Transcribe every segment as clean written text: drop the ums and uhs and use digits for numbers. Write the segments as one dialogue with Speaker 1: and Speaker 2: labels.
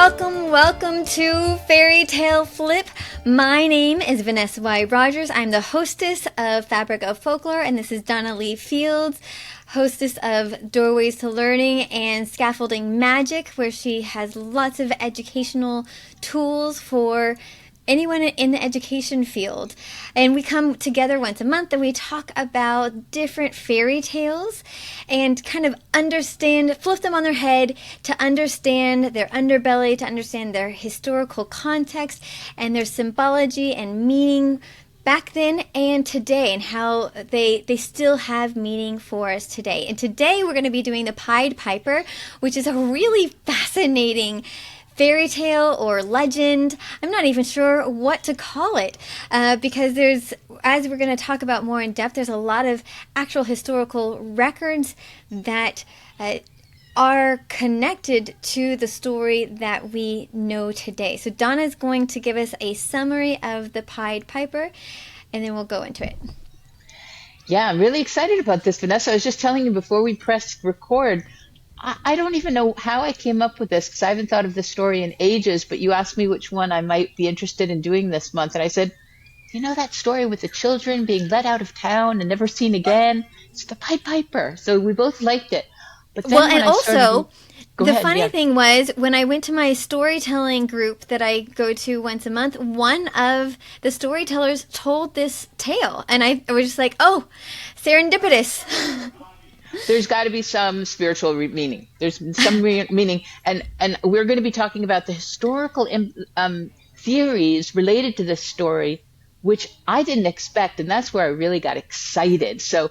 Speaker 1: Welcome to Fairy Tale Flip. My name is Vanessa Y. Rogers. I'm the hostess of Fabric of Folklore, and this is Donna Lee Fields, hostess of Doorways to Learning and Scaffolding Magic, where she has lots of educational tools for anyone in the education field. And we come together once a month and we talk about different fairy tales and kind of flip them on their head to understand their underbelly, to understand their historical context and their symbology and meaning back then and today, and how they still have meaning for us today. And today we're going to be doing the Pied Piper, which is a really fascinating fairy tale or legend. I'm not even sure what to call it because as we're going to talk about more in depth, there's a lot of actual historical records that are connected to the story that we know today. So Donna's going to give us a summary of the Pied Piper, and then we'll go into it.
Speaker 2: Yeah, I'm really excited about this, Vanessa. I was just telling you before we pressed record, I don't even know how I came up with this because I haven't thought of this story in ages, but you asked me which one I might be interested in doing this month. And I said, you know that story with the children being let out of town and never seen again? It's the Pied Piper. So we both liked it. But then
Speaker 1: the funny thing was, when I went to my storytelling group that I go to once a month, one of the storytellers told this tale. And I was just like, oh, serendipitous.
Speaker 2: There's got to be some spiritual meaning. There's some meaning. And we're going to be talking about the historical theories related to this story, which I didn't expect. And that's where I really got excited. So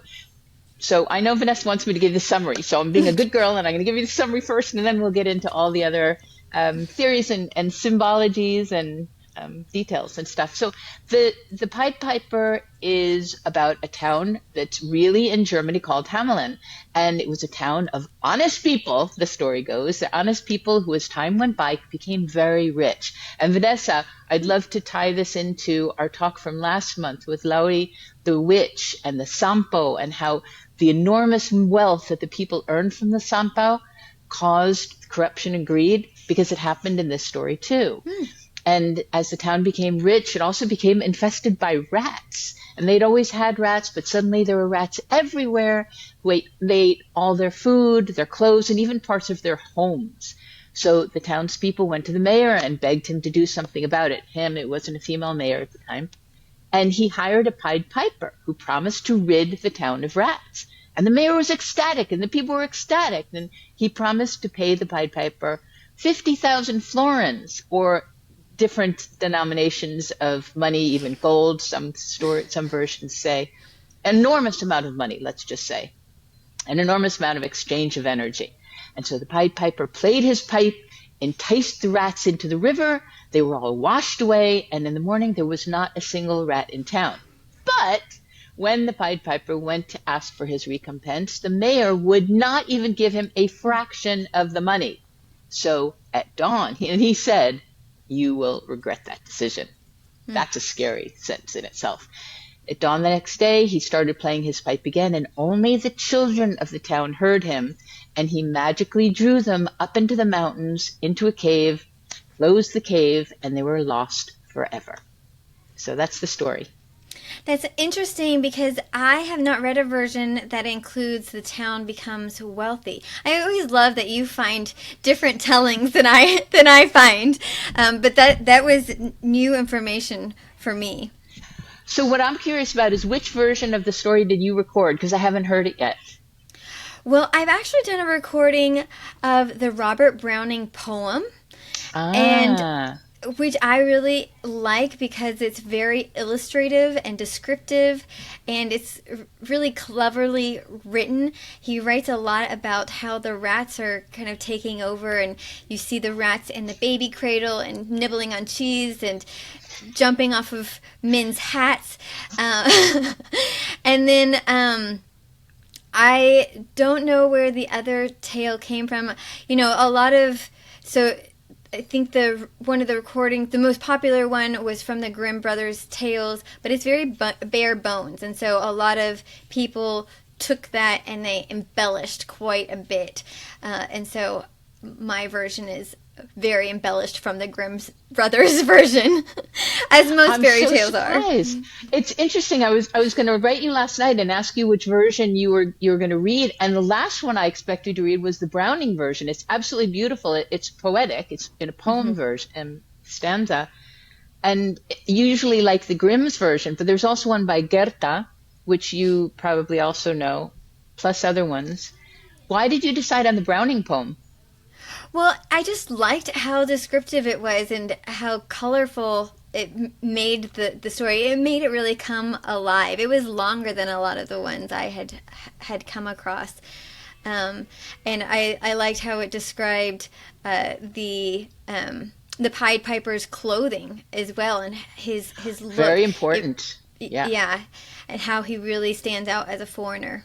Speaker 2: I know Vanessa wants me to give the summary. So I'm being a good girl, and I'm going to give you the summary first, and then we'll get into all the other theories and symbologies and details and stuff. So the Pied Piper is about a town that's really in Germany called Hamelin. And it was a town of honest people, the story goes, the honest people who, as time went by, became very rich. And Vanessa, I'd love to tie this into our talk from last month with Lauri the witch and the Sampo, and how the enormous wealth that the people earned from the Sampo caused corruption and greed, because it happened in this story too. And as the town became rich, it also became infested by rats. And they'd always had rats, but suddenly there were rats everywhere. They ate all their food, their clothes, and even parts of their homes. So the townspeople went to the mayor and begged him to do something about it. It wasn't a female mayor at the time. And he hired a Pied Piper who promised to rid the town of rats. And the mayor was ecstatic, and the people were ecstatic. And he promised to pay the Pied Piper 50,000 florins, or different denominations of money, even gold, some versions say. An enormous amount of money, let's just say. An enormous amount of exchange of energy. And so the Pied Piper played his pipe, enticed the rats into the river. They were all washed away, and in the morning there was not a single rat in town. But when the Pied Piper went to ask for his recompense, the mayor would not even give him a fraction of the money. So at dawn, he said, "You will regret that decision." That's a scary sentence in itself. At dawn the next day, he started playing his pipe again, and only the children of the town heard him, and he magically drew them up into the mountains, into a cave, closed the cave, and they were lost forever. So that's the story.
Speaker 1: That's interesting because I have not read a version that includes the town becomes wealthy. I always love that you find different tellings than I find, but that was new information for me.
Speaker 2: So what I'm curious about is, which version of the story did you record? Because I haven't heard it yet.
Speaker 1: Well, I've actually done a recording of the Robert Browning poem, and which I really like because it's very illustrative and descriptive, and it's really cleverly written. He writes a lot about how the rats are kind of taking over, and you see the rats in the baby cradle and nibbling on cheese and jumping off of men's hats. And then I don't know where the other tale came from. I think one of the recordings, the most popular one, was from the Grimm Brothers tales, but it's very bare bones, and so a lot of people took that and they embellished quite a bit, and so my version is very embellished from the Grimm brothers version, as most
Speaker 2: I'm
Speaker 1: fairy
Speaker 2: so
Speaker 1: tales are.
Speaker 2: surprised. It's interesting. I was going to write you last night and ask you which version you were going to read, and the last one I expected to read was the Browning version. It's absolutely beautiful. It's poetic. It's in a poem version and stanza, and usually like the Grimm's version. But there's also one by Goethe, which you probably also know, plus other ones. Why did you decide on the Browning poem?
Speaker 1: Well, I just liked how descriptive it was and how colorful it made the story. It made it really come alive. It was longer than a lot of the ones I had come across. And I liked how it described the Pied Piper's clothing as well, and his look.
Speaker 2: Very important. Yeah.
Speaker 1: Yeah, and how he really stands out as a foreigner.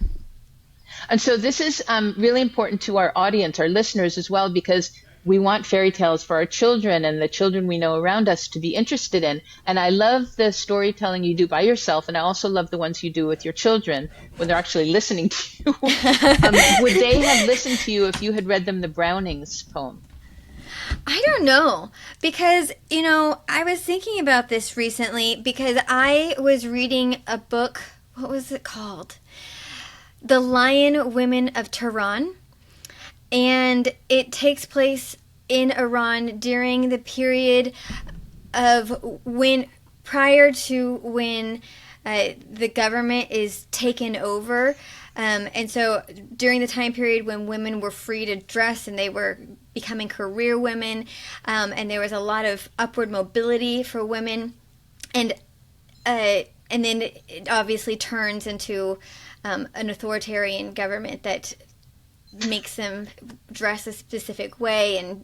Speaker 2: And so this is really important to our audience, our listeners as well, because we want fairy tales for our children and the children we know around us to be interested in. And I love the storytelling you do by yourself, and I also love the ones you do with your children when they're actually listening to you. Would they have listened to you if you had read them the Browning's poem?
Speaker 1: I don't know, because, I was thinking about this recently because I was reading a book. What was it called? The Lion Women of Tehran. And it takes place in Iran during the period of prior to when the government is taken over. And so during the time period when women were free to dress and they were becoming career women, and there was a lot of upward mobility for women. And then it obviously turns into an authoritarian government that makes them dress a specific way and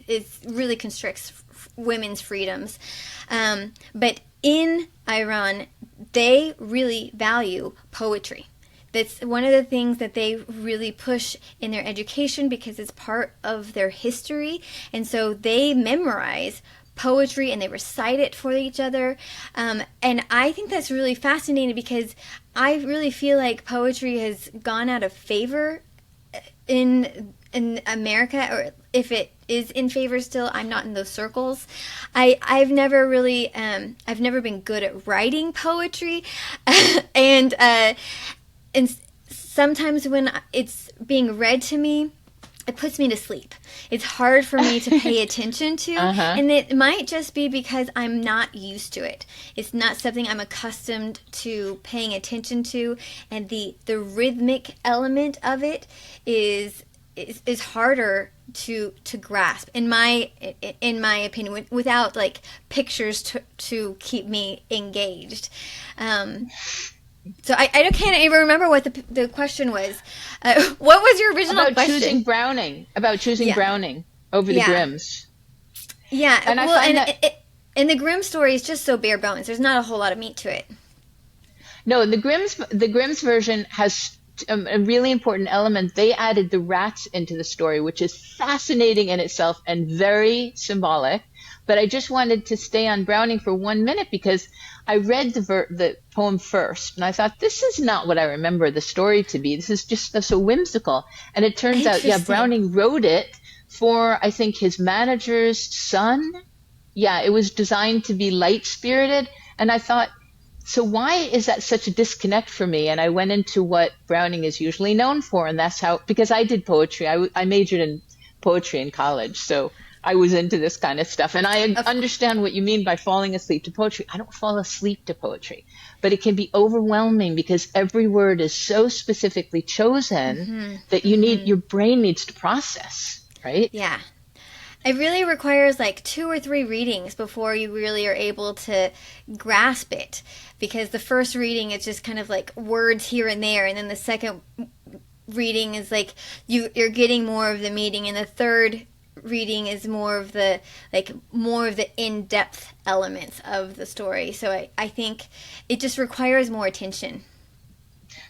Speaker 1: it really constricts women's freedoms. But in Iran, they really value poetry. That's one of the things that they really push in their education because it's part of their history. And so they memorize poetry and they recite it for each other. And I think that's really fascinating because I really feel like poetry has gone out of favor in America, or if it is in favor still, I'm not in those circles. I've never really I've never been good at writing poetry, and sometimes when it's being read to me, it puts me to sleep. It's hard for me to pay attention to, and it might just be because I'm not used to it. It's not something I'm accustomed to paying attention to, and the rhythmic element of it is harder to grasp in my opinion, without like pictures to keep me engaged. So I can't even remember what the question was. What was your original question?
Speaker 2: About choosing Browning over the Grimms.
Speaker 1: Yeah,
Speaker 2: and
Speaker 1: and the Grimm story is just so bare bones. There's not a whole lot of meat to it.
Speaker 2: No, the Grimm's version has a really important element. They added the rats into the story, which is fascinating in itself and very symbolic. But I just wanted to stay on Browning for 1 minute because I read the poem first, and I thought, this is not what I remember the story to be. This is just so whimsical. And it turns out, Browning wrote it for, I think, his manager's son. Yeah, it was designed to be light-spirited. And I thought, so why is that such a disconnect for me? And I went into what Browning is usually known for, and that's how, because I did poetry. I majored in poetry in college, so I was into this kind of stuff. And I understand what you mean by falling asleep to poetry. I don't fall asleep to poetry, but it can be overwhelming because every word is so specifically chosen that your brain needs to process, right?
Speaker 1: Yeah. It really requires like 2 or 3 readings before you really are able to grasp it, because the first reading is just kind of like words here and there, and then the second reading is like you're getting more of the meaning, and the third reading is more of the in-depth elements of the story. So I think it just requires more attention.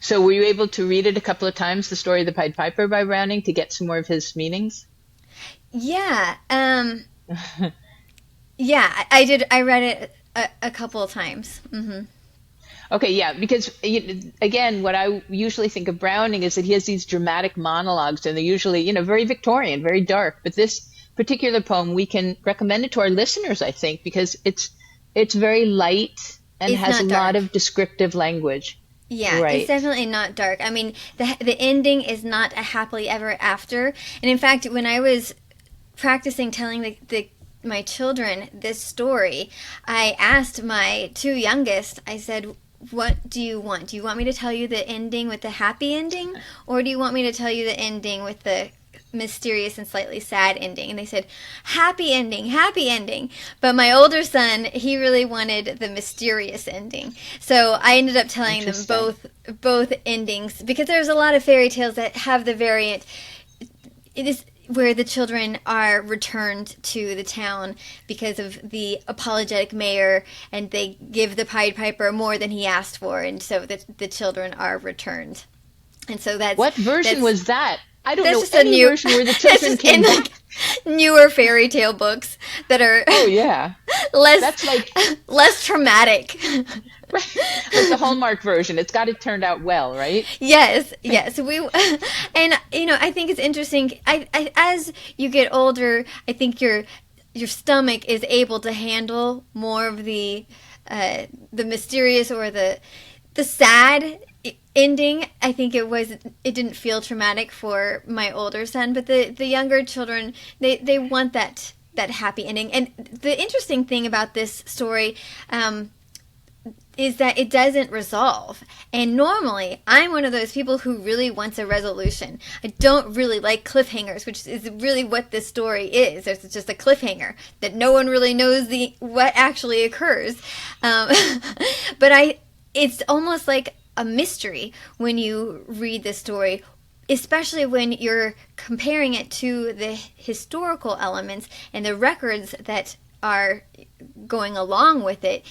Speaker 2: So were you able to read it a couple of times, the story of the Pied Piper by Browning, to get some more of his meanings?
Speaker 1: Yeah. Yeah, I did. I read it a couple of times.
Speaker 2: Okay, yeah, because again, what I usually think of Browning is that he has these dramatic monologues, and they're usually, very Victorian, very dark. But this particular poem, we can recommend it to our listeners, I think, because it's very light and
Speaker 1: It's
Speaker 2: has a
Speaker 1: not
Speaker 2: lot
Speaker 1: dark.
Speaker 2: of descriptive language.
Speaker 1: Yeah, it's
Speaker 2: Right.
Speaker 1: definitely not dark. I mean, the ending is not a happily ever after. And in fact, when I was practicing telling my children this story, I asked my two youngest, I said, what do you want? Do you want me to tell you the ending with the happy ending? Or do you want me to tell you the ending with the mysterious and slightly sad ending? And they said, happy ending, happy ending. But my older son, he really wanted the mysterious ending. So I ended up telling them
Speaker 2: Interesting.
Speaker 1: both endings, because there's a lot of fairy tales that have the variant. It is where the children are returned to the town because of the apologetic mayor, and they give the Pied Piper more than he asked for, and so the children are returned. And so
Speaker 2: What version
Speaker 1: that's
Speaker 2: was that? I don't
Speaker 1: that's
Speaker 2: know
Speaker 1: just a
Speaker 2: any
Speaker 1: new
Speaker 2: version where the
Speaker 1: that's
Speaker 2: children
Speaker 1: just in
Speaker 2: came
Speaker 1: like
Speaker 2: back.
Speaker 1: newer fairy tale books that are
Speaker 2: Oh yeah.
Speaker 1: less
Speaker 2: That's like
Speaker 1: less traumatic.
Speaker 2: like the Hallmark version. It's got it turned out well, right?
Speaker 1: Yes, yes. And I think it's interesting. As you get older, I think your stomach is able to handle more of the mysterious or the sad ending. I think it didn't feel traumatic for my older son, but the younger children, they want that happy ending. And the interesting thing about this story, is that it doesn't resolve. And normally, I'm one of those people who really wants a resolution. I don't really like cliffhangers, which is really what this story is. It's just a cliffhanger that no one really knows what actually occurs. Um, but it's almost like a mystery when you read this story, especially when you're comparing it to the historical elements and the records that are going along with it.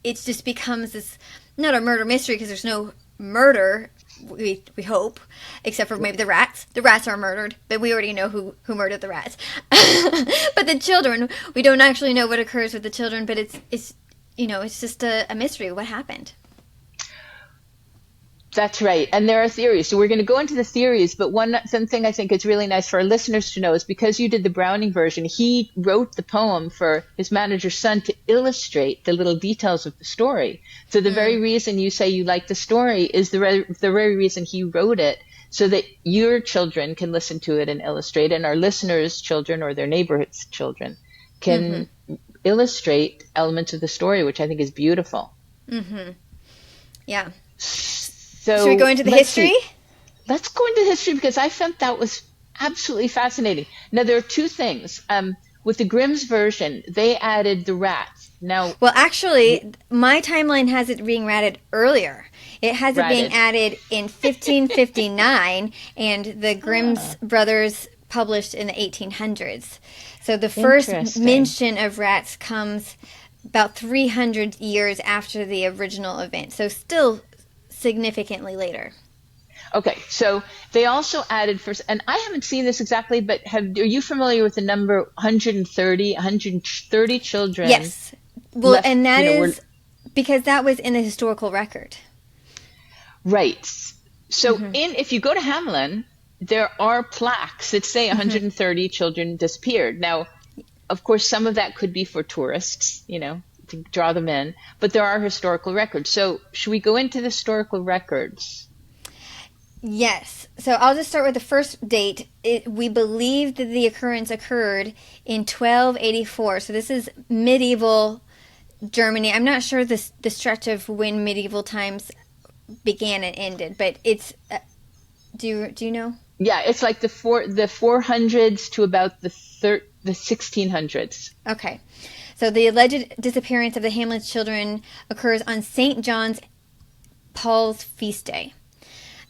Speaker 1: It just becomes this, not a murder mystery, because there's no murder, we hope, except for maybe the rats. The rats are murdered, but we already know who murdered the rats. But the children, we don't actually know what occurs with the children, but it's just a mystery. What happened?
Speaker 2: That's right. And there are theories. So we're going to go into the theories, but something I think is really nice for our listeners to know is, because you did the Browning version, he wrote the poem for his manager's son to illustrate the little details of the story. So the very reason you say you like the story is the very reason he wrote it, so that your children can listen to it and illustrate, and our listeners' children or their neighborhood's children can illustrate elements of the story, which I think is beautiful.
Speaker 1: Yeah.
Speaker 2: So
Speaker 1: Should we go into the
Speaker 2: let's
Speaker 1: history?
Speaker 2: see. Let's go into history, because I found that was absolutely fascinating. Now, there are two things. With the Grimm's version, they added the rats. Now,
Speaker 1: Well, actually, my timeline has it being added earlier. It has it being
Speaker 2: ratted.
Speaker 1: added in 1559, and the Grimm's brothers published in the 1800s. So the first
Speaker 2: Interesting.
Speaker 1: mention of rats comes about 300 years after the original event. So still significantly later.
Speaker 2: Okay, so they also added first, and I haven't seen this exactly, but are you familiar with the number 130? 130 children
Speaker 1: Yes. Well,
Speaker 2: left,
Speaker 1: and that
Speaker 2: were
Speaker 1: is because that was in the historical record.
Speaker 2: right. So if you go to Hamelin, there are plaques that say 130 children disappeared. Now, of course, some of that could be for tourists, to draw them in, but there are historical records. So should we go into the historical records?
Speaker 1: Yes. So I'll just start with the first date. We believe that the occurrence occurred in 1284. So this is medieval Germany. I'm not sure the stretch of when medieval times began and ended, but it's. Do you know?
Speaker 2: Yeah, it's like the 400s to about the 1600s.
Speaker 1: Okay. So the alleged disappearance of the Hamelin children occurs on St. John Paul's feast day.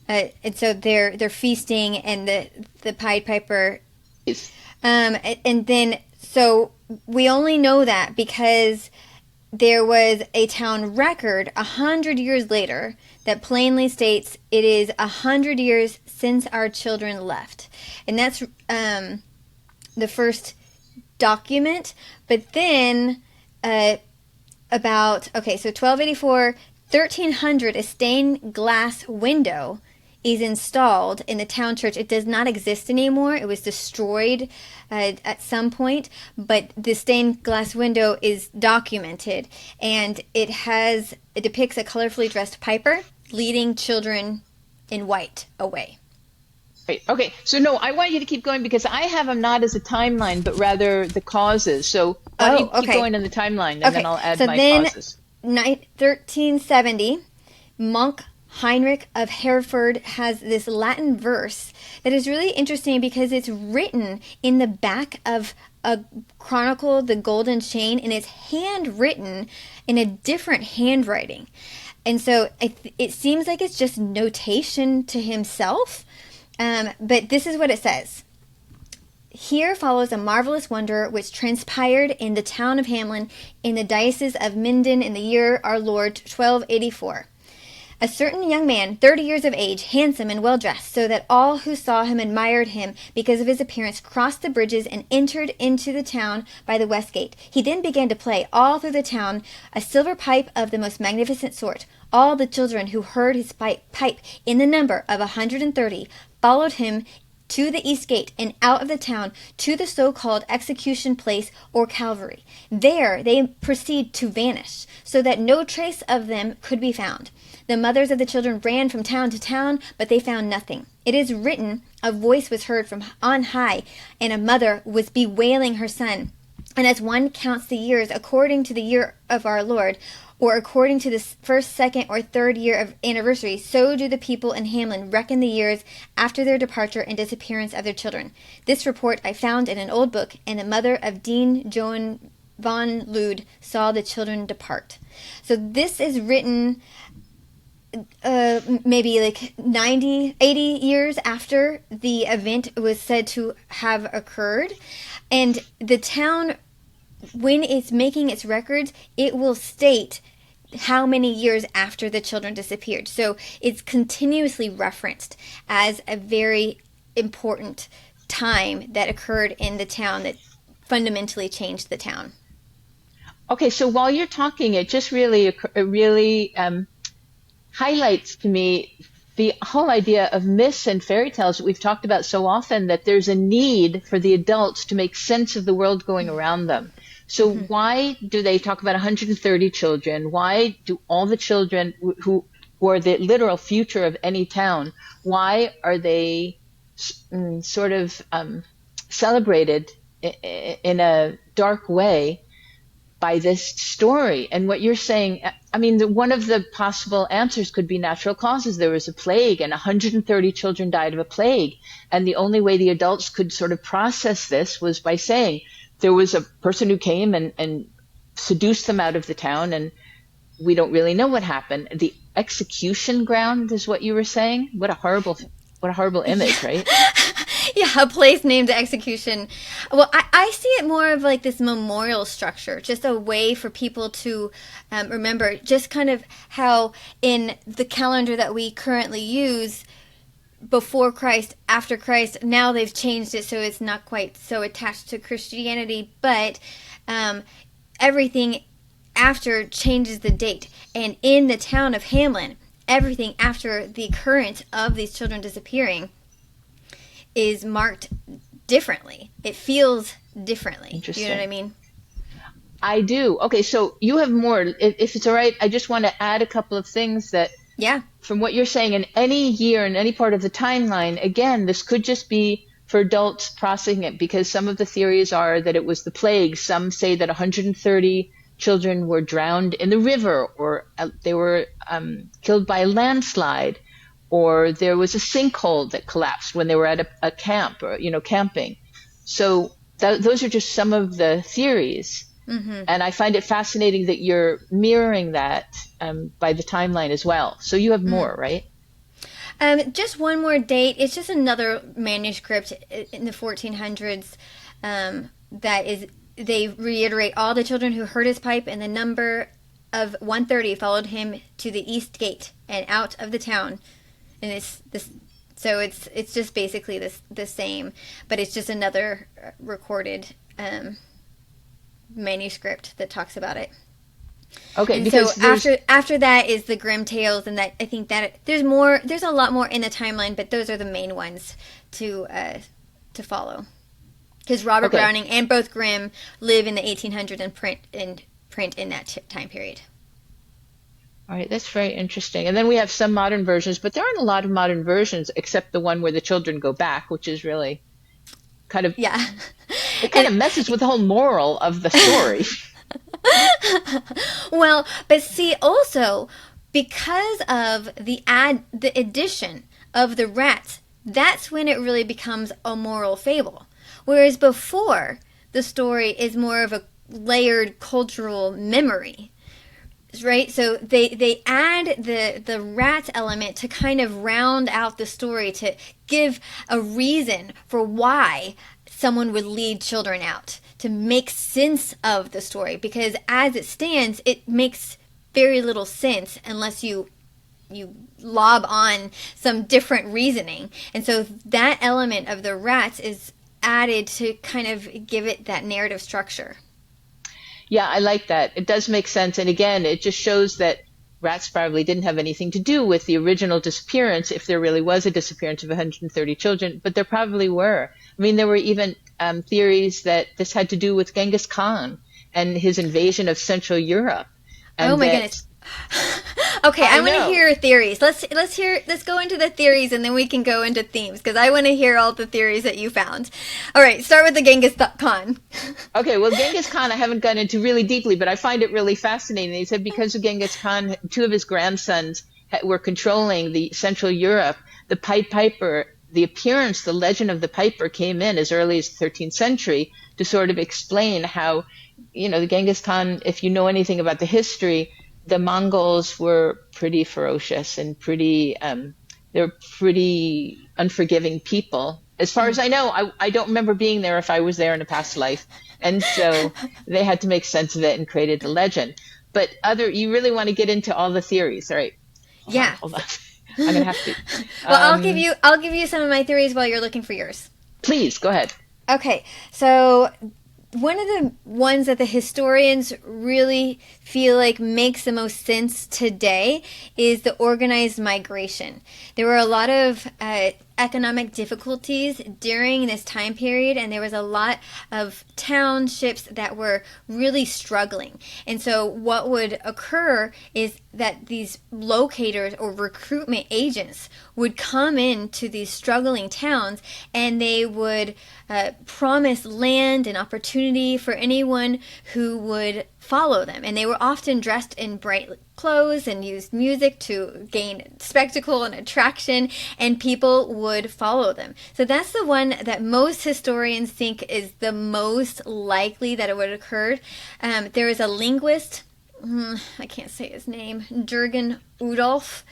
Speaker 1: And so they're feasting, and the Pied Piper, and then so we only know that because there was a town record 100 years later that plainly states it is 100 years since our children left, and that's the first document. But then so 1284, 1300, a stained glass window is installed in the town church. It does not exist anymore. It was destroyed at some point, but the stained glass window is documented, and it depicts a colorfully dressed piper leading children in white away.
Speaker 2: Right. Okay. So no, I want you to keep going because I have them not as a timeline, but rather the causes. So why don't you keep going in the timeline, and then I'll add my causes.
Speaker 1: 1370, monk Heinrich of Hereford has this Latin verse that is really interesting because it's written in the back of a chronicle, the Golden Chain, and it's handwritten in a different handwriting. And so it seems like it's just notation to himself. But this is what it says. Here follows a marvelous wonder which transpired in the town of Hamelin in the diocese of Minden in the year our Lord 1284. A certain young man, 30 years of age, handsome and well-dressed, so that all who saw him admired him because of his appearance, crossed the bridges and entered into the town by the west gate. He then began to play all through the town a silver pipe of the most magnificent sort. All the children who heard his pipe, in the number of 130, followed him to the east gate and out of the town to the so-called execution place or Calvary. There they proceed to vanish, so that no trace of them could be found. The mothers of the children ran from town to town, but they found nothing. It is written, a voice was heard from on high, and a mother was bewailing her son. And as one counts the years according to the year of our Lord, or according to the first, second, or third year of anniversary, so do the people in Hamelin reckon the years after their departure and disappearance of their children. This report I found in an old book, and the mother of Dean Joan von Lude saw the children depart. So this is written maybe like 80 years after the event was said to have occurred. And the town, when it's making its records, it will state how many years after the children disappeared. So it's continuously referenced as a very important time that occurred in the town that fundamentally changed the town.
Speaker 2: Okay, so while you're talking, it just really highlights to me the whole idea of myths and fairy tales that we've talked about so often, that there's a need for the adults to make sense of the world going around them. So why do they talk about 130 children? Why do all the children who are the literal future of any town, why are they sort of celebrated in a dark way by this story? And what you're saying, I mean, one of the possible answers could be natural causes. There was a plague and 130 children died of a plague. And the only way the adults could sort of process this was by saying there was a person who came and seduced them out of the town, and we don't really know what happened. The execution ground is what you were saying? What a horrible image, right?
Speaker 1: Yeah, a place named Execution. Well, I see it more of like this memorial structure, just a way for people to remember, just kind of how in the calendar that we currently use, before Christ, after Christ, now they've changed it so it's not quite so attached to Christianity, but everything after changes the date. And in the town of Hamelin, everything after the occurrence of these children disappearing is marked differently. It feels differently. Do you know what I mean?
Speaker 2: I do. Okay, so you have more. If it's all right, I just want to add a couple of things that, from what you're saying, in any year, in any part of the timeline, again, this could just be for adults processing it, because some of the theories are that it was the plague. Some say that 130 children were drowned in the river, or they were killed by a landslide, or there was a sinkhole that collapsed when they were at a camp, or camping. So those are just some of the theories. And I find it fascinating that you're mirroring that by the timeline as well. So you have more, right?
Speaker 1: Just one more date. It's just another manuscript in the 1400s that is, they reiterate all the children who heard his pipe, and the number of 130 followed him to the east gate and out of the town. And it's this, so it's just basically the same, but it's just another recorded manuscript that talks about it.
Speaker 2: Okay,
Speaker 1: And so
Speaker 2: because there's
Speaker 1: after that is the Grimm tales, and that I think that there's a lot more in the timeline, but those are the main ones to follow. Because Robert
Speaker 2: okay.
Speaker 1: Browning and both Grimm live in the 1800s and print in that time period.
Speaker 2: All right, that's very interesting. And then we have some modern versions, but there aren't a lot of modern versions except the one where the children go back, which is really kind of
Speaker 1: Yeah.
Speaker 2: it kind
Speaker 1: And
Speaker 2: of messes with the whole moral of the story.
Speaker 1: well, but see also because of the addition of the rats, that's when it really becomes a moral fable. Whereas before, the story is more of a layered cultural memory. Right, so they add the rat element to kind of round out the story, to give a reason for why someone would lead children out, to make sense of the story, because as it stands it makes very little sense unless you lob on some different reasoning. And so that element of the rats is added to kind of give it that narrative structure.
Speaker 2: Yeah, I like that. It does make sense. And again, it just shows that rats probably didn't have anything to do with the original disappearance, if there really was a disappearance of 130 children, but there probably were. I mean, there were even theories that this had to do with Genghis Khan and his invasion of Central Europe.
Speaker 1: Oh
Speaker 2: And
Speaker 1: my
Speaker 2: that,
Speaker 1: goodness. Okay, I
Speaker 2: I
Speaker 1: want to
Speaker 2: know.
Speaker 1: hear theories. Let's go into the theories, and then we can go into themes, because I want to hear all the theories that you found. All right, start with the Genghis Khan.
Speaker 2: Okay, well, Genghis Khan, I haven't gone into really deeply, but I find it really fascinating. He said because of Genghis Khan, two of his grandsons were controlling the Central Europe. The Pied Piper, the appearance, the legend of the Piper came in as early as the 13th century to sort of explain how, the Genghis Khan, if you know anything about the history, the Mongols were pretty ferocious and they're pretty unforgiving people. As far as I know, I don't remember being there if I was there in a past life. And so they had to make sense of it and created the legend. But you really want to get into all the theories. All right.
Speaker 1: Yeah.
Speaker 2: Hold on. I'm going to have to.
Speaker 1: Well, I'll give you some of my theories while you're looking for yours.
Speaker 2: Please, go ahead.
Speaker 1: Okay, so one of the ones that the historians really feel like makes the most sense today is the organized migration. There were a lot of economic difficulties during this time period, and there was a lot of townships that were really struggling. And so what would occur is that these locators or recruitment agents would come into these struggling towns, and they would promise land and opportunity for anyone who would follow them. And they were often dressed in bright clothes and used music to gain spectacle and attraction, and people would follow them. So that's the one that most historians think is the most likely that it would occur. There is a linguist, I can't say his name, Jürgen Udolf.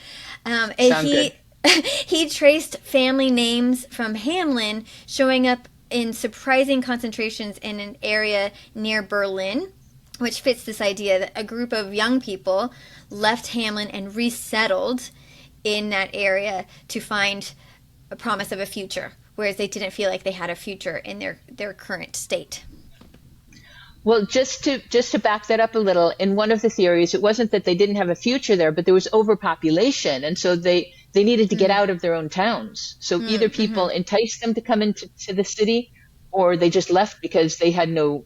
Speaker 2: Sound good.
Speaker 1: He traced family names from Hamelin showing up in surprising concentrations in an area near Berlin, which fits this idea that a group of young people left Hamelin and resettled in that area to find a promise of a future, whereas they didn't feel like they had a future in their current state.
Speaker 2: Well, just to back that up a little, in one of the theories, it wasn't that they didn't have a future there, but there was overpopulation, and so they needed to get out of their own towns. So either people enticed them to come into the city, or they just left because they had no.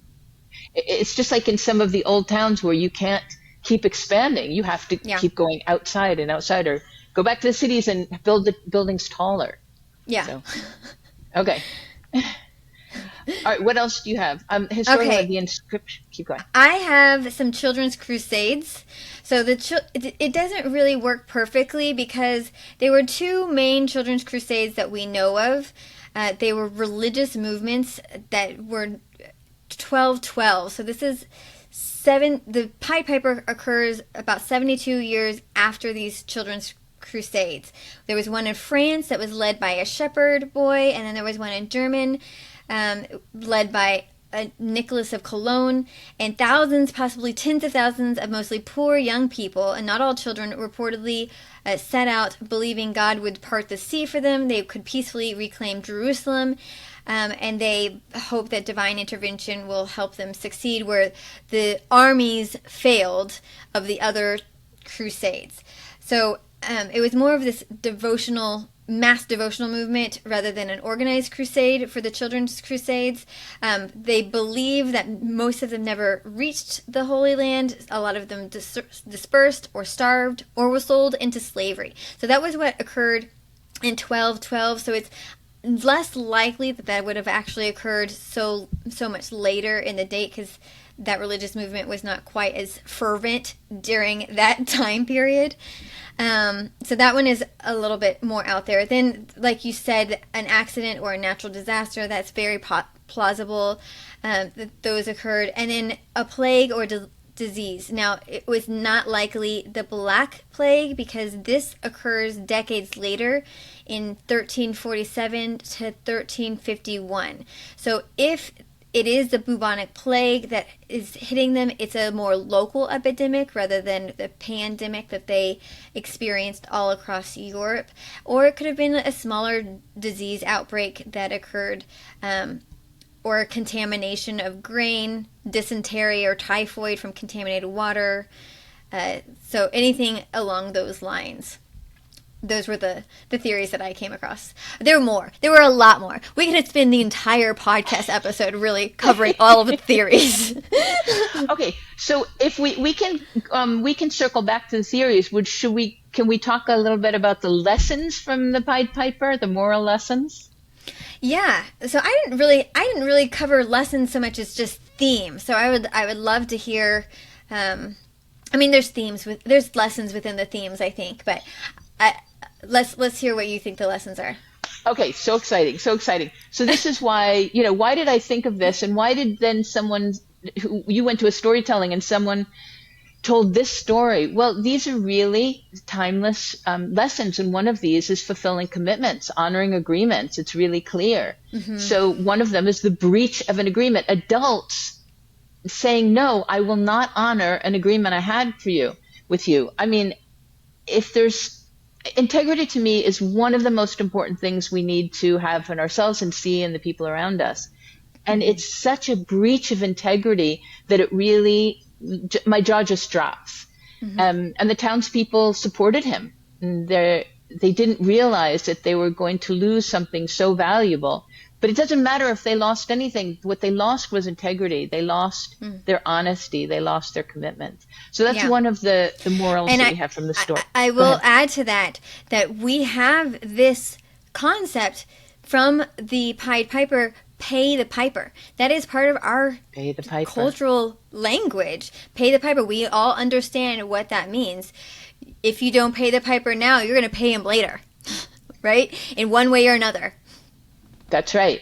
Speaker 2: It's just like in some of the old towns where you can't keep expanding; you have to keep going outside and outside, or go back to the cities and build the buildings taller.
Speaker 1: Yeah.
Speaker 2: So, okay. All right, what else do you have? Historically, the inscription. Keep going.
Speaker 1: I have some children's crusades. So it doesn't really work perfectly because there were two main children's crusades that we know of. They were religious movements that were 1212. So this is the Pied Piper occurs about 72 years after these children's crusades. There was one in France that was led by a shepherd boy, and then there was one in Germany led by Nicholas of Cologne, and thousands, possibly tens of thousands of mostly poor young people, and not all children, reportedly set out believing God would part the sea for them. They could peacefully reclaim Jerusalem. and they hope that divine intervention will help them succeed where the armies failed of the other crusades. So it was more of this mass devotional movement rather than an organized crusade for the children's crusades. They believe that most of them never reached the Holy Land. A lot of them dispersed or starved or were sold into slavery. So that was what occurred in 1212. So it's less likely that would have actually occurred so much later in the date, because that religious movement was not quite as fervent during that time period. So that one is a little bit more out there. Then, like you said, an accident or a natural disaster, that's very plausible that those occurred. And then a plague or disease. Now, it was not likely the Black Plague, because this occurs decades later in 1347 to 1351. So if it is the bubonic plague that is hitting them, it's a more local epidemic rather than the pandemic that they experienced all across Europe. Or it could have been a smaller disease outbreak that occurred, or contamination of grain, dysentery or typhoid from contaminated water. So anything along those lines. Those were the theories that I came across. There were more. There were a lot more. We could spend the entire podcast episode really covering all of the theories.
Speaker 2: Okay, so if we can circle back to the theories. Can we talk a little bit about the lessons from the Pied Piper, the moral lessons?
Speaker 1: Yeah. So I didn't really cover lessons so much as just themes. So I would love to hear. There's lessons within the themes, I think, but. Let's hear what you think the lessons are.
Speaker 2: Okay, so exciting. So this is why, why did I think of this, and why did then you went to a storytelling and someone told this story? Well, these are really timeless lessons, and one of these is fulfilling commitments, honoring agreements. It's really clear. Mm-hmm. So one of them is the breach of an agreement. Adults saying, no, I will not honor an agreement I had with you. I mean, integrity to me is one of the most important things we need to have in ourselves and see in the people around us. And it's such a breach of integrity that it really, my jaw just drops. Mm-hmm. And the townspeople supported him. And they didn't realize that they were going to lose something so valuable. But it doesn't matter if they lost anything. What they lost was integrity. They lost their honesty. They lost their commitment. So that's one of the morals that we have from the story.
Speaker 1: I will add to that we have this concept from the Pied Piper, pay the piper. That is part of our cultural language. Pay the piper. We all understand what that means. If you don't pay the piper now, you're going to pay him later, right? In one way or another.
Speaker 2: That's right.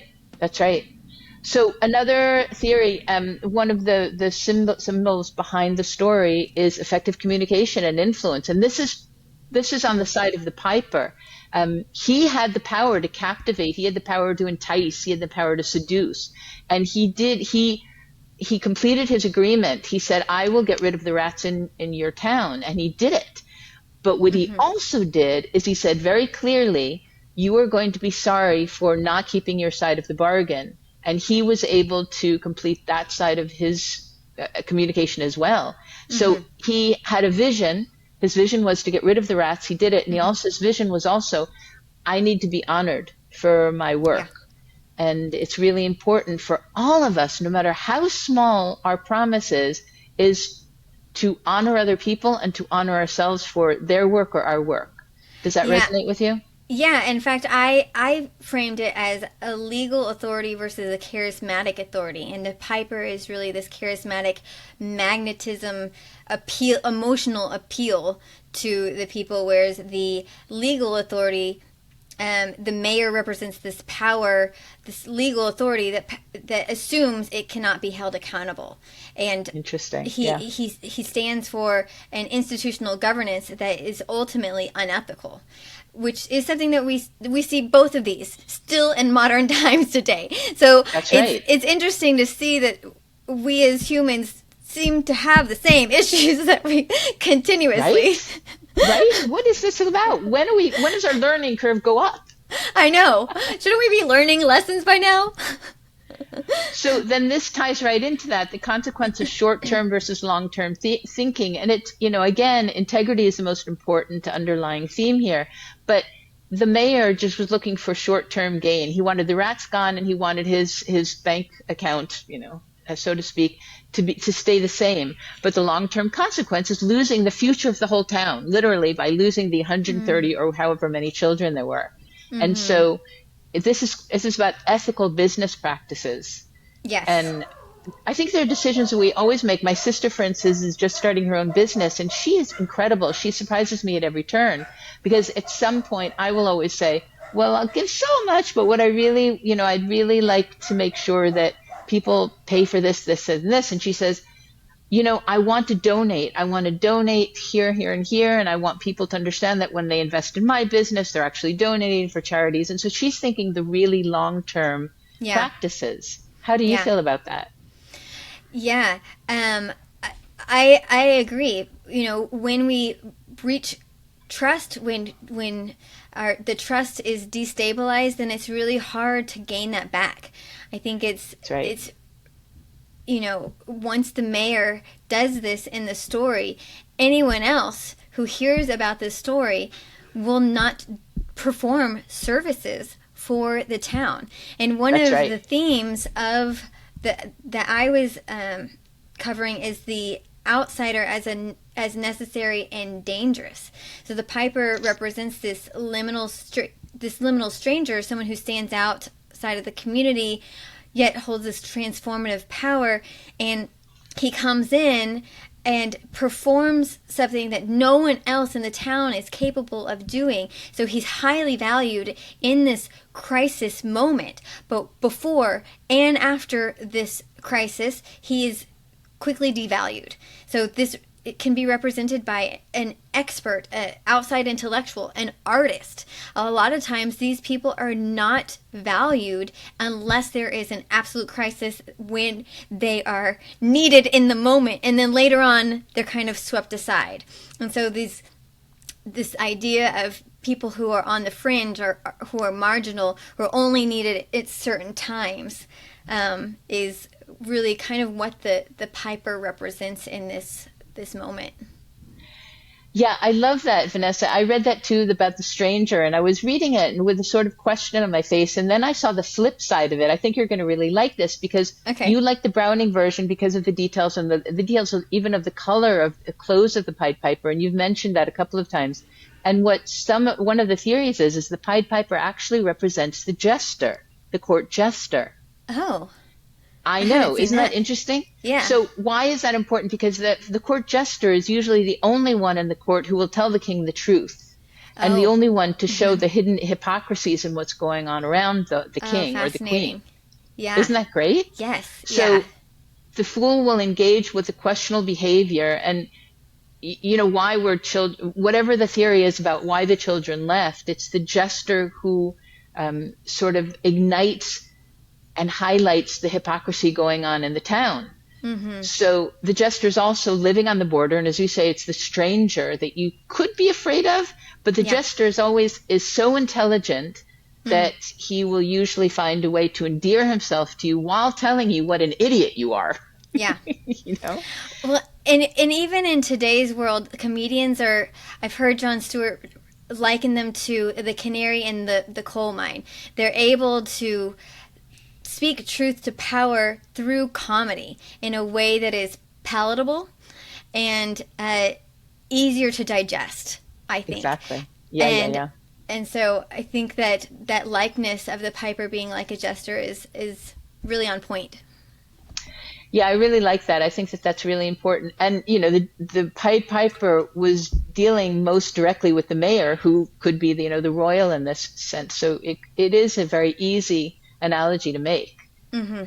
Speaker 2: So another theory, one of the symbols behind the story is effective communication and influence. And this is on the side of the piper. He had the power to captivate. He had the power to entice. He had the power to seduce. And he completed his agreement. He said, I will get rid of the rats in your town. And he did it. But what he also did is he said very clearly, you are going to be sorry for not keeping your side of the bargain. And he was able to complete that side of his communication as well. Mm-hmm. So he had a vision. His vision was to get rid of the rats. He did it. And his vision was also, I need to be honored for my work. Yeah. And it's really important for all of us, no matter how small our promise is to honor other people and to honor ourselves for their work or our work. Does that resonate with you?
Speaker 1: Yeah, in fact, I framed it as a legal authority versus a charismatic authority. And the piper is really this charismatic magnetism, appeal, emotional appeal to the people, whereas the legal authority, the mayor represents this power, this legal authority that assumes it cannot be held accountable. And
Speaker 2: interesting.
Speaker 1: He stands for an institutional governance that is ultimately unethical, which is something that we see both of these still in modern times today. So
Speaker 2: that's right.
Speaker 1: It's interesting to see that we as humans seem to have the same issues that we continuously.
Speaker 2: Right? What is this about? When does our learning curve go up?
Speaker 1: I know. Shouldn't we be learning lessons by now?
Speaker 2: So then this ties right into that, the consequence of short-term versus long-term thinking. And it's, again, integrity is the most important underlying theme here. But the mayor just was looking for short-term gain. He wanted the rats gone, and he wanted his bank account, so to speak, to stay the same. But the long-term consequence is losing the future of the whole town, literally by losing the 130 or however many children there were. And so this is about ethical business practices.
Speaker 1: Yes.
Speaker 2: And I think there are decisions that we always make. My sister, for instance, is just starting her own business, and she is incredible. She surprises me at every turn, because at some point I will always say, well, I'll give so much, but what I really, I'd really like to make sure that people pay for this, this, and this. And she says, I want to donate. I want to donate here, here, and here. And I want people to understand that when they invest in my business, they're actually donating for charities. And so she's thinking the really long-term practices. How do you feel about that?
Speaker 1: Yeah, I agree. When we breach trust, when the trust is destabilized, then it's really hard to gain that back. I think
Speaker 2: That's right.
Speaker 1: it's once the mayor does this in the story, anyone else who hears about this story will not perform services for the town. And one
Speaker 2: That's
Speaker 1: of
Speaker 2: right.
Speaker 1: the themes of that I was covering is the outsider as necessary and dangerous. So the piper represents this liminal stranger, someone who stands outside of the community, yet holds this transformative power, and he comes in and performs something that no one else in the town is capable of doing. So he's highly valued in this crisis moment. But before and after this crisis, he is quickly devalued. So it can be represented by an expert, an outside intellectual, an artist. A lot of times these people are not valued unless there is an absolute crisis when they are needed in the moment. And then later on, they're kind of swept aside. And so this idea of people who are on the fringe or who are marginal, who are only needed at certain times, is really kind of what the piper represents in this moment.
Speaker 2: Yeah, I love that, Vanessa. I read that too, about the stranger, and I was reading it and with a sort of question on my face, and then I saw the flip side of it. I think you're going to really like this, because you like the Browning version because of the details, and the details even of the color of the clothes of the Pied Piper, and you've mentioned that a couple of times. And one of the theories is the Pied Piper actually represents the jester, the court jester.
Speaker 1: Oh.
Speaker 2: I know. Isn't that interesting?
Speaker 1: Yeah.
Speaker 2: So why is that important? Because the court jester is usually the only one in the court who will tell the king the truth, and the only one to show the hidden hypocrisies in what's going on around the king or the queen.
Speaker 1: Yeah.
Speaker 2: Isn't that great?
Speaker 1: Yes.
Speaker 2: So the fool will engage with the questionable behavior, and why we're children, whatever the theory is about why the children left, it's the jester who sort of ignites and highlights the hypocrisy going on in the town. Mm-hmm. So the jester is also living on the border, and as you say, it's the stranger that you could be afraid of, but the jester is so intelligent that he will usually find a way to endear himself to you while telling you what an idiot you are.
Speaker 1: Yeah. Well, and even in today's world, comedians I've heard Jon Stewart liken them to the canary in the coal mine. They're able to speak truth to power through comedy in a way that is palatable and easier to digest, I think.
Speaker 2: Exactly. Yeah.
Speaker 1: And so I think that likeness of the piper being like a jester is really on point.
Speaker 2: Yeah, I really like that. I think that's really important. And, the Pied Piper was dealing most directly with the mayor, who could be the royal in this sense. So it is a very easy analogy to make. Mm-hmm.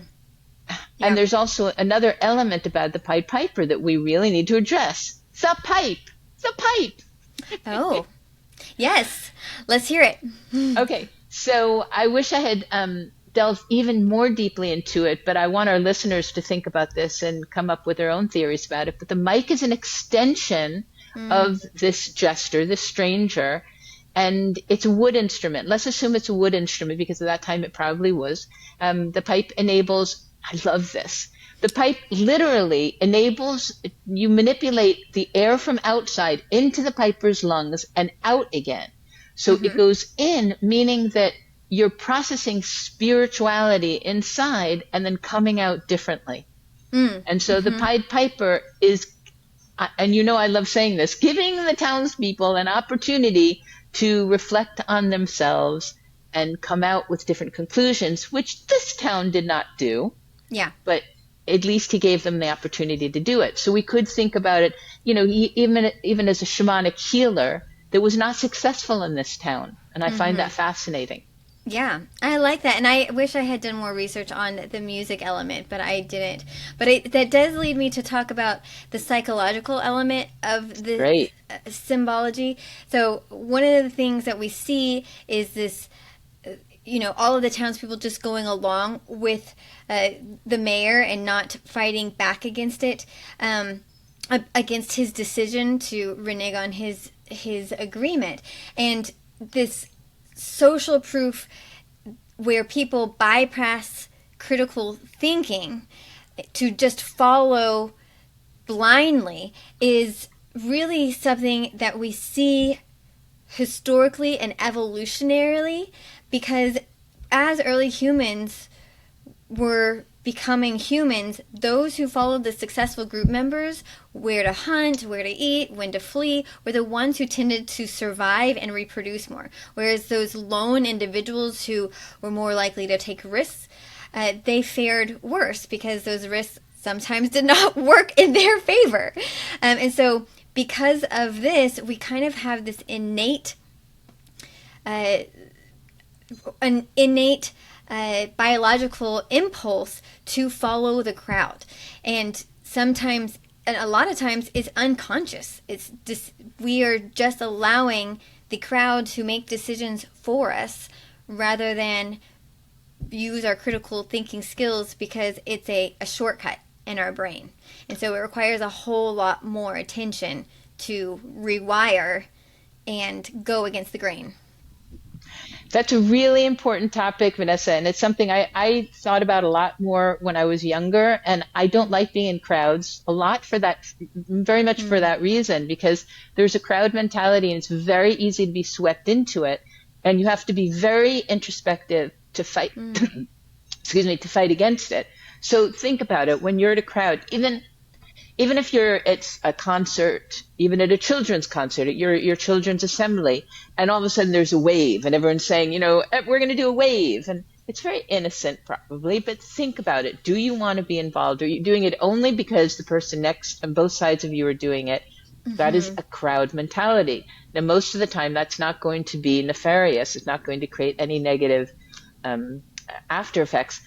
Speaker 2: Yeah. And there's also another element about the Pied Piper that we really need to address. The pipe.
Speaker 1: Oh, yes. Let's hear it.
Speaker 2: Okay. So I wish I had delved even more deeply into it, but I want our listeners to think about this and come up with their own theories about it. But the mic is an extension of this jester, this stranger, and it's a wood instrument. Let's assume it's a wood instrument because at that time it probably was. The pipe enables, I love this. The pipe literally enables, you manipulate the air from outside into the piper's lungs and out again. So it goes in, meaning that you're processing spirituality inside and then coming out differently. And so the Pied Piper is, and you know I love saying this, giving the townspeople an opportunity to reflect on themselves and come out with different conclusions, which this town did not do.
Speaker 1: Yeah.
Speaker 2: But at least he gave them the opportunity to do it. So we could think about it, you know, even as a shamanic healer that was not successful in this town. And I find that fascinating.
Speaker 1: Yeah, I like that. And I wish I had done more research on the music element, but I didn't. But that does lead me to talk about the psychological element of the symbology. So one of the things that we see is this, you know, all of the townspeople just going along with the mayor and not fighting back against it, against his decision to renege on his agreement. And this social proof where people bypass critical thinking to just follow blindly is really something that we see historically and evolutionarily, because as early humans were becoming humans, those who followed the successful group members, where to hunt, where to eat, when to flee, were the ones who tended to survive and reproduce more. Whereas those lone individuals who were more likely to take risks, they fared worse because those risks sometimes did not work in their favor. And so because of this, we kind of have this innate biological impulse to follow the crowd, and sometimes, and a lot of times, it's unconscious. It's just, we are just allowing the crowd to make decisions for us rather than use our critical thinking skills, because it's a shortcut in our brain. And so it requires a whole lot more attention to rewire and go against the grain.
Speaker 2: That's a really important topic, Vanessa, and it's something I thought about a lot more when I was younger, and I don't like being in crowds a lot for that, very much for that reason, because there's a crowd mentality and it's very easy to be swept into it, and you have to be very introspective to fight, excuse me, to fight against it. So think about it, when you're at a crowd, even if you're at a concert, even at a children's concert, at your children's assembly, and all of a sudden there's a wave and everyone's saying, you know, we're going to do a wave. And it's very innocent probably, but think about it. Do you want to be involved? Are you doing it only because the person next on both sides of you are doing it? That is a crowd mentality. Now, most of the time that's not going to be nefarious. It's not going to create any negative after effects,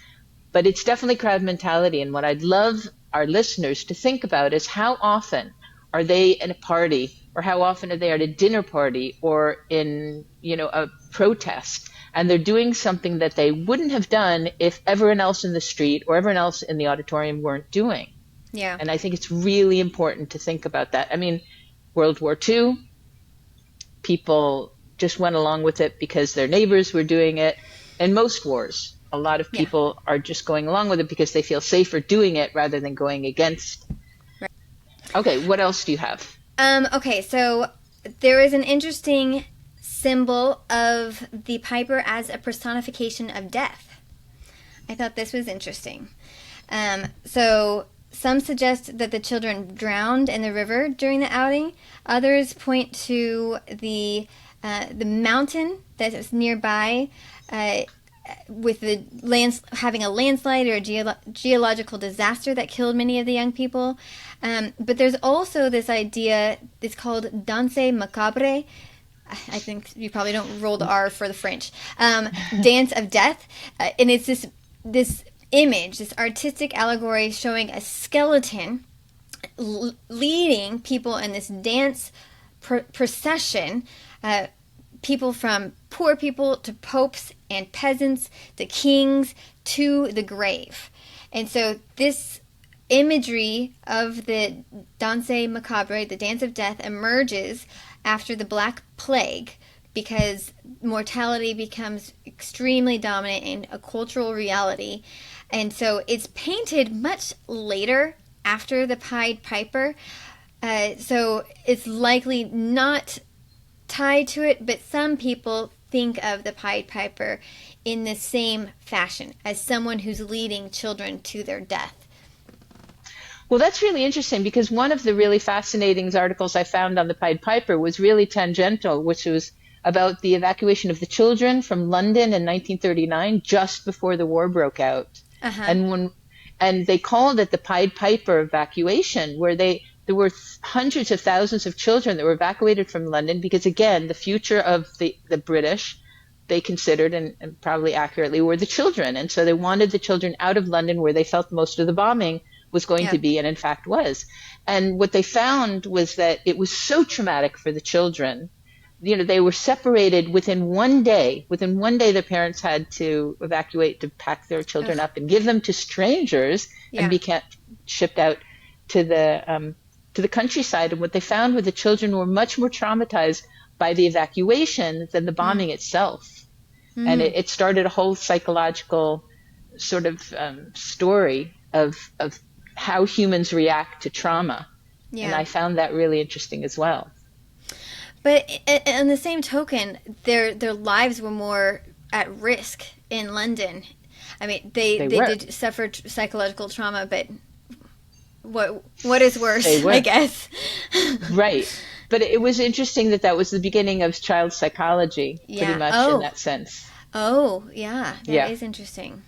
Speaker 2: but it's definitely crowd mentality. And what I'd love our listeners to think about is, how often are they in a party, or how often are they at a dinner party or in, you know, a protest, and they're doing something that they wouldn't have done if everyone else in the street or everyone else in the auditorium weren't doing.
Speaker 1: Yeah.
Speaker 2: And I think it's really important to think about that. I mean, World War II, people just went along with it because their neighbors were doing it. In most wars, a lot of people are just going along with it because they feel safer doing it rather than going against. Right. Okay, what else do you have?
Speaker 1: Okay, so there is an interesting symbol of the piper as a personification of death. I thought this was interesting. So some suggest that the children drowned in the river during the outing. Others point to the mountain that is nearby, with the having a landslide or a geological disaster that killed many of the young people. But there's also this idea, it's called danse macabre. I think you probably don't roll the R for the French. Dance of death. And it's this image, this artistic allegory showing a skeleton leading people in this dance procession, people from poor people to popes and peasants to kings to the grave. And so this imagery of the danse macabre, the dance of death, emerges after the Black Plague because mortality becomes extremely dominant in a cultural reality. And so it's painted much later after the Pied Piper. So it's likely not tied to it, but some people think of the Pied Piper in the same fashion as someone who's leading children to their death.
Speaker 2: Well, that's really interesting because one of the really fascinating articles I found on the Pied Piper was really tangential, which was about the evacuation of the children from London in 1939, just before the war broke out.
Speaker 1: Uh-huh.
Speaker 2: And they called it the Pied Piper evacuation, where there were hundreds of thousands of children that were evacuated from London because, again, the future of the British, they considered, and probably accurately, were the children. And so they wanted the children out of London, where they felt most of the bombing was going to be, and in fact was. And what they found was that it was so traumatic for the children. They were separated within one day. Within one day, the parents had to evacuate, to pack their children up and give them to strangers and be shipped out to the countryside. And what they found was the children were much more traumatized by the evacuation than the bombing itself. And it started a whole psychological sort of story of how humans react to trauma. And I found that really interesting as well.
Speaker 1: But on the same token, their lives were more at risk in London. I mean, they did suffer psychological trauma, but what is worse, I guess.
Speaker 2: Right. But it was interesting that was the beginning of child psychology, pretty much in that sense.
Speaker 1: Oh, yeah. That is interesting.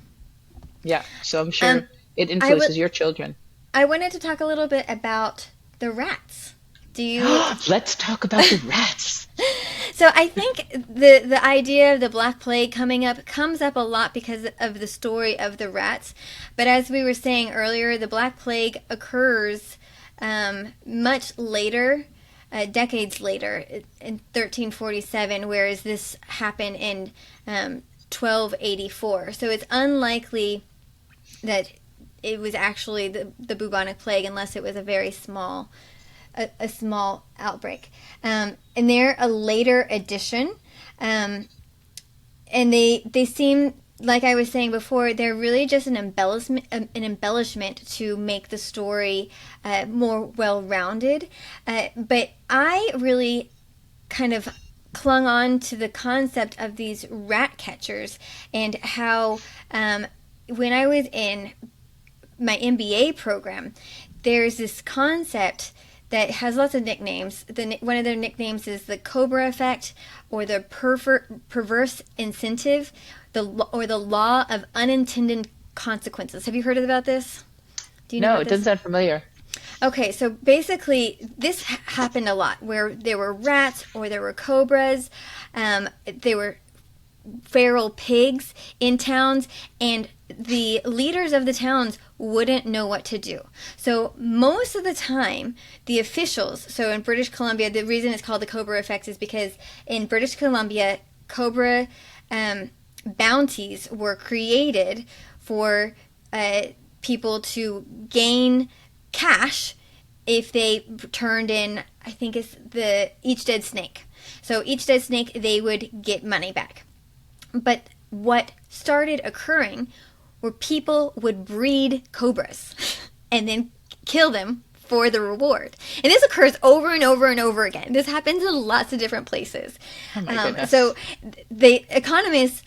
Speaker 2: Yeah. So I'm sure it influences your children.
Speaker 1: I wanted to talk a little bit about the rats. Do you?
Speaker 2: Let's talk about the rats.
Speaker 1: So I think the idea of the Black Plague comes up a lot because of the story of the rats. But as we were saying earlier, the Black Plague occurs much later, decades later, in 1347, whereas this happened in 1284. So it's unlikely that it was actually the bubonic plague, unless it was a very small outbreak. And they're a later addition. And they seem, like I was saying before, they're really just an embellishment to make the story more well-rounded. But I really kind of clung on to the concept of these rat catchers, and how when I was in my MBA program, there's this concept that has lots of nicknames. One of their nicknames is the Cobra effect, or the perverse incentive, or the law of unintended consequences. Have you heard about this? Do you know
Speaker 2: No, it doesn't sound familiar.
Speaker 1: Okay, so basically this happened a lot, where there were rats or there were cobras. There were feral pigs in towns, and the leaders of the towns wouldn't know what to do. So most of the time, the officials, so in British Columbia, the reason it's called the Cobra effect is because in British Columbia, cobra bounties were created for people to gain cash if they turned in, I think it's each dead snake. So each dead snake, they would get money back. But what started occurring were people would breed cobras and then kill them for the reward. And this occurs over and over and over again. This happens in lots of different places.
Speaker 2: Oh my goodness.
Speaker 1: So the economists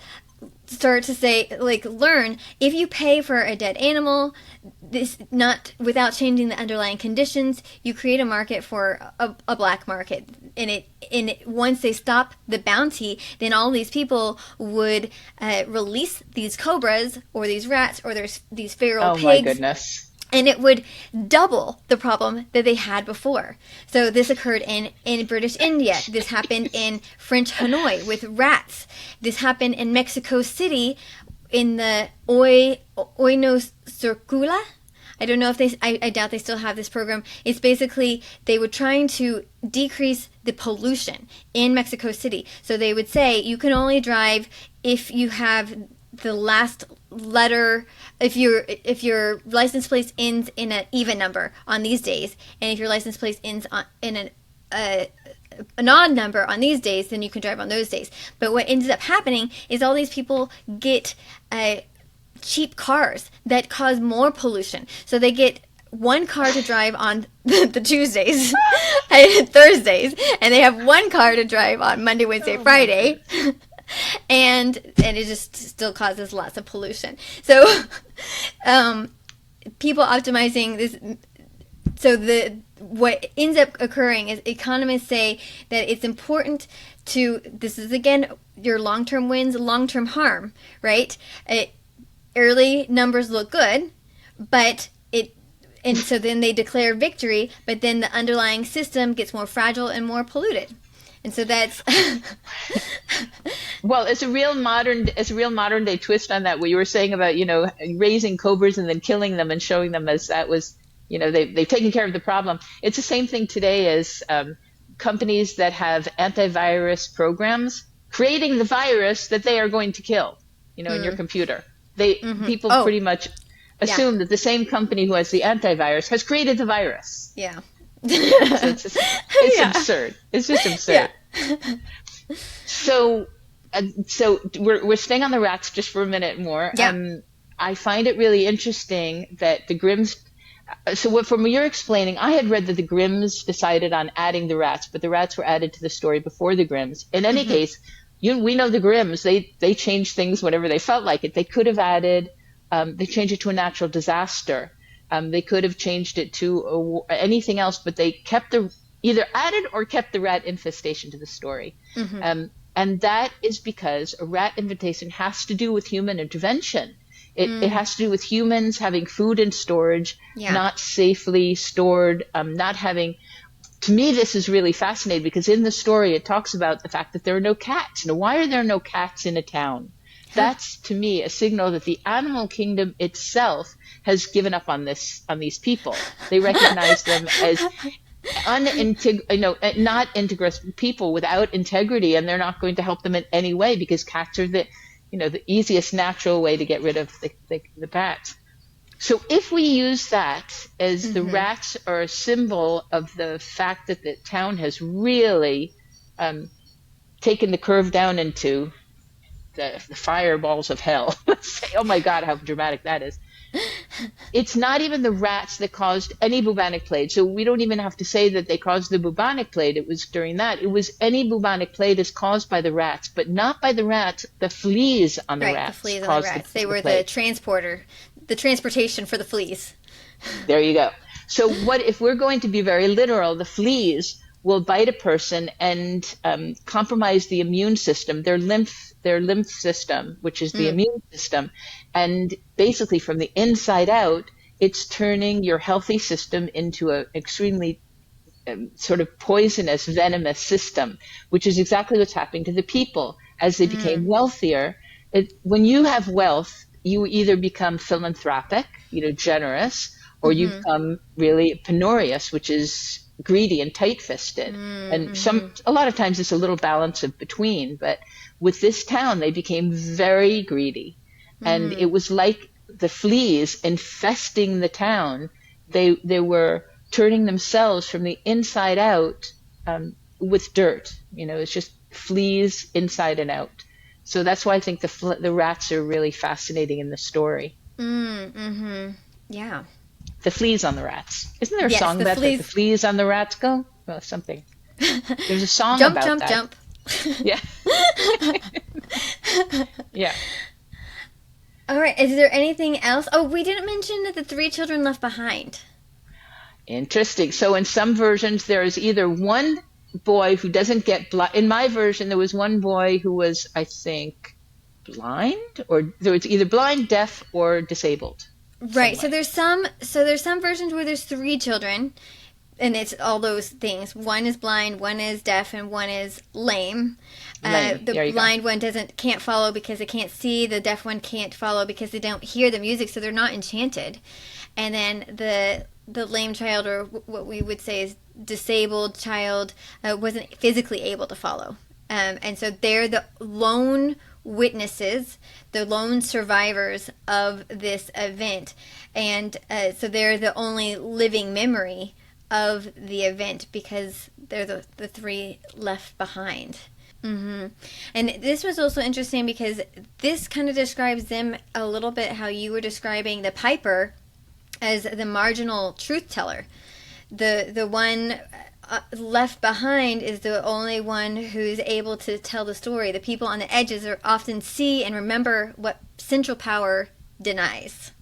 Speaker 1: start to say, learn, if you pay for a dead animal, this not without changing the underlying conditions, you create a market for a black market. And once they stop the bounty, then all these people would release these cobras or these rats or these feral pigs. Oh my
Speaker 2: goodness.
Speaker 1: And it would double the problem that they had before. So this occurred in British India. This happened in French Hanoi with rats. This happened in Mexico City in the Oino Circula. I don't know if I doubt they still have this program. It's basically, they were trying to decrease the pollution in Mexico City. So they would say, you can only drive if you have the last letter, if your license plate ends in an even number on these days, and if your license plate ends in an odd number on these days, then you can drive on those days. But what ends up happening is all these people get cheap cars that cause more pollution. So they get one car to drive on the Tuesdays and Thursdays, and they have one car to drive on Monday, Wednesday, Friday. And it just still causes lots of pollution. So people optimizing this. So what ends up occurring is economists say that it's important to, this is again your long-term wins, long-term harm, right? Early numbers look good, and so then they declare victory, but then the underlying system gets more fragile and more polluted. And so that's
Speaker 2: well, it's a real modern day twist on that, what you were saying about, raising cobras and then killing them and showing them as that was, they've taken care of the problem. It's the same thing today as companies that have antivirus programs creating the virus that they are going to kill, in your computer. People pretty much assume that the same company who has the antivirus has created the virus.
Speaker 1: Yeah.
Speaker 2: So it's absurd. It's just absurd. Yeah. So we're staying on the rats just for a minute more.
Speaker 1: Yeah.
Speaker 2: I find it really interesting that the Grimms. So from you're explaining, I had read that the Grimms decided on adding the rats, but the rats were added to the story before the Grimms. In any case, we know the Grimms. They changed things whenever they felt like it. They could have added. They changed it to a natural disaster. They could have changed it to anything else, but they either added or kept the rat infestation to the story. And that is because a rat infestation has to do with human intervention. It has to do with humans having food in storage, not safely stored, not having. To me, this is really fascinating because in the story, it talks about the fact that there are no cats. Now, why are there no cats in a town? That's, to me, a signal that the animal kingdom itself has given up on these people. They recognize them as not integrous people without integrity, and they're not going to help them in any way because cats are the easiest natural way to get rid of the bats. So if we use that as the rats are a symbol of the fact that the town has really taken the curve down into the fireballs of hell. Let's say, oh my God, how dramatic that is. It's not even the rats that caused any bubonic plague. So we don't even have to say that they caused the bubonic plague. It was during that. It was any bubonic plague is caused by the rats, but not by the rats. The fleas on the rats.
Speaker 1: The fleas on the rats. They were the transportation for the fleas.
Speaker 2: There you go. So what if we're going to be very literal, the fleas will bite a person and compromise the immune system, their lymph system, which is the immune system. And basically from the inside out, it's turning your healthy system into an extremely sort of poisonous, venomous system, which is exactly what's happening to the people. As they became wealthier, when you have wealth, you either become philanthropic, generous, or you become really penurious, which is greedy and tight-fisted. And a lot of times it's a little balance of between, but with this town, they became very greedy. And it was like the fleas infesting the town. They were turning themselves from the inside out with dirt. It's just fleas inside and out. So that's why I think the rats are really fascinating in the story.
Speaker 1: Yeah.
Speaker 2: The fleas on the rats. Isn't there a song about that? The fleas on the rats go? Well, something. There's a song
Speaker 1: jump,
Speaker 2: about
Speaker 1: jump,
Speaker 2: that.
Speaker 1: Jump,
Speaker 2: Yeah. Yeah.
Speaker 1: All right. Is there anything else? Oh, we didn't mention that the 3 children left behind.
Speaker 2: Interesting. So in some versions, there is either one boy who doesn't get blind. In my version, there was one boy who was, I think, blind, or there was either blind, deaf, or disabled.
Speaker 1: Right. So there's some versions where there's 3 children, and it's all those things. One is blind, one is deaf, and one is lame. The blind one can't follow because they can't see. The deaf one can't follow because they don't hear the music, so they're not enchanted. And then the lame child, or what we would say is disabled child, wasn't physically able to follow. And so they're the lone witnesses, the lone survivors of this event. And so they're the only living memory of the event because they're the three left behind. And this was also interesting because this kind of describes them a little bit how you were describing the piper as the marginal truth teller. The one left behind is the only one who's able to tell the story. The people on the edges are often see and remember what central power denies.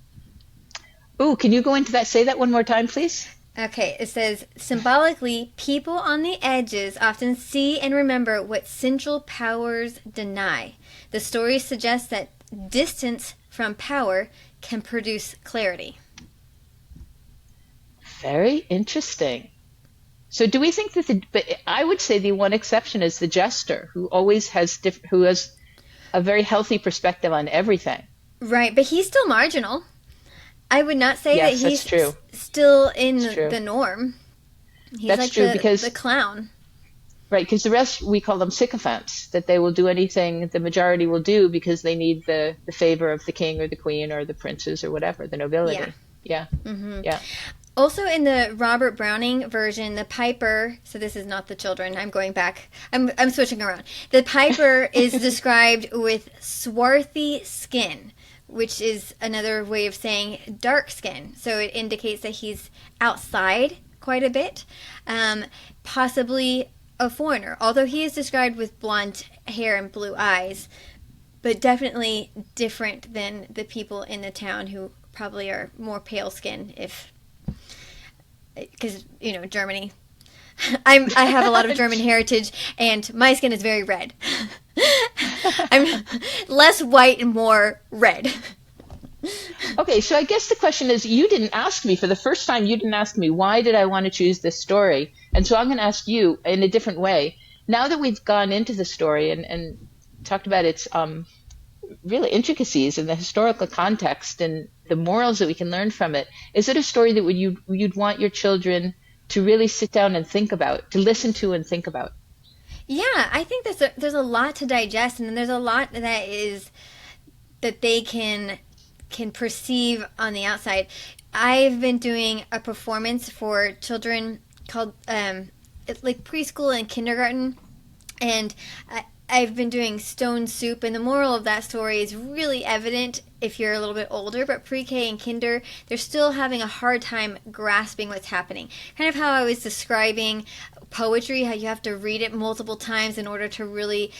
Speaker 2: Ooh, can you go into that? Say that one more time, please.
Speaker 1: Okay, it says, symbolically, people on the edges often see and remember what central powers deny. The story suggests that distance from power can produce clarity.
Speaker 2: Very interesting. So do we think that but I would say the one exception is the jester, who always has who has a very healthy perspective on everything.
Speaker 1: Right, but he's still marginal. I would not say that he's still in the norm. He's
Speaker 2: that's
Speaker 1: like
Speaker 2: true, because
Speaker 1: the clown.
Speaker 2: Right, because the rest, we call them sycophants, that they will do anything the majority will do because they need the favor of the king or the queen or the princes or whatever, the nobility. Yeah. Yeah.
Speaker 1: Also in the Robert Browning version, the piper, so this is not the children, I'm going back, I'm switching around. The piper is described with swarthy skin, which is another way of saying dark skin. So it indicates that he's outside quite a bit, possibly a foreigner, although he is described with blonde hair and blue eyes, but definitely different than the people in the town who probably are more pale skin, because Germany. I have a lot of German heritage, and my skin is very red. I'm less white and more red.
Speaker 2: Okay, so I guess the question is, you didn't ask me, for the first time, you didn't ask me, why did I want to choose this story? And so I'm going to ask you in a different way. Now that we've gone into the story and talked about its really intricacies and the historical context and the morals that we can learn from it, is it a story that you'd want your children to really sit down and think about, to listen to and think about?
Speaker 1: Yeah, I think there's a lot to digest, and there's a lot that they can perceive on the outside. I've been doing a performance for children called it's like preschool and kindergarten, and I've been doing Stone Soup, and the moral of that story is really evident if you're a little bit older, but pre-K and kinder, they're still having a hard time grasping what's happening. Kind of how I was describing poetry, how you have to read it multiple times in order to really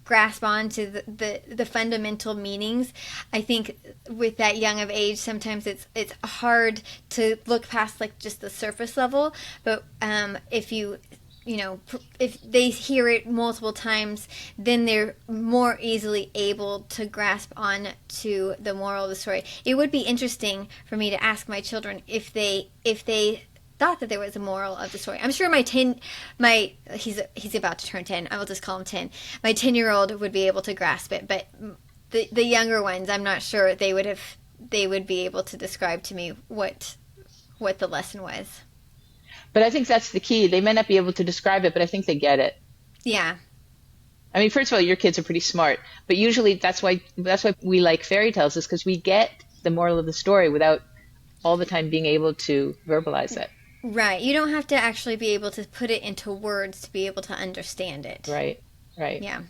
Speaker 1: grasp on to the fundamental meanings. I think with that young of age, sometimes it's hard to look past like just the surface level, but if they hear it multiple times, then they're more easily able to grasp on to the moral of the story. It would be interesting for me to ask my children if they thought that there was a moral of the story. I'm sure he's about to turn 10. I will just call him 10. My 10-year-old would be able to grasp it, but the younger ones, I'm not sure they would be able to describe to me what the lesson was.
Speaker 2: But I think that's the key. They may not be able to describe it, but I think they get it.
Speaker 1: Yeah.
Speaker 2: I mean, first of all, your kids are pretty smart, but usually that's why we like fairy tales, is because we get the moral of the story without all the time being able to verbalize it.
Speaker 1: Right. You don't have to actually be able to put it into words to be able to understand it.
Speaker 2: Right.
Speaker 1: Yeah.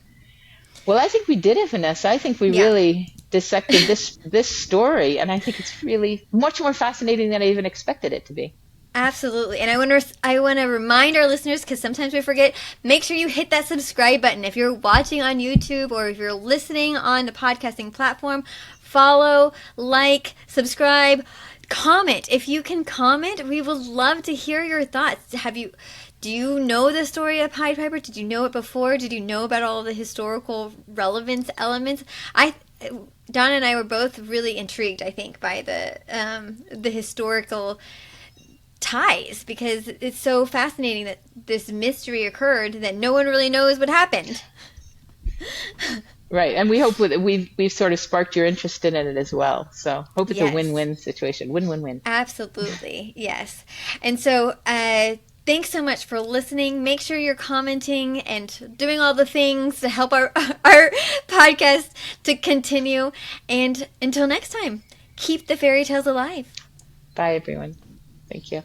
Speaker 2: Well, I think we did it, Vanessa. I think we really dissected this story, and I think it's really much more fascinating than I even expected it to be.
Speaker 1: Absolutely. And I want to remind our listeners, because sometimes we forget, make sure you hit that subscribe button. If you're watching on YouTube or if you're listening on the podcasting platform, follow, like, subscribe, comment. If you can comment, we would love to hear your thoughts. Do you know the story of Pied Piper? Did you know it before? Did you know about all the historical relevance elements? Donna and I were both really intrigued, I think, by the historical ties, because it's so fascinating that this mystery occurred that no one really knows what happened.
Speaker 2: Right, and we hope we've sort of sparked your interest in it as well. So hope it's a win-win situation. Win-win-win.
Speaker 1: Absolutely, yes. And so thanks so much for listening. Make sure you're commenting and doing all the things to help our podcast to continue. And until next time, keep the fairy tales alive.
Speaker 2: Bye, everyone. Thank you.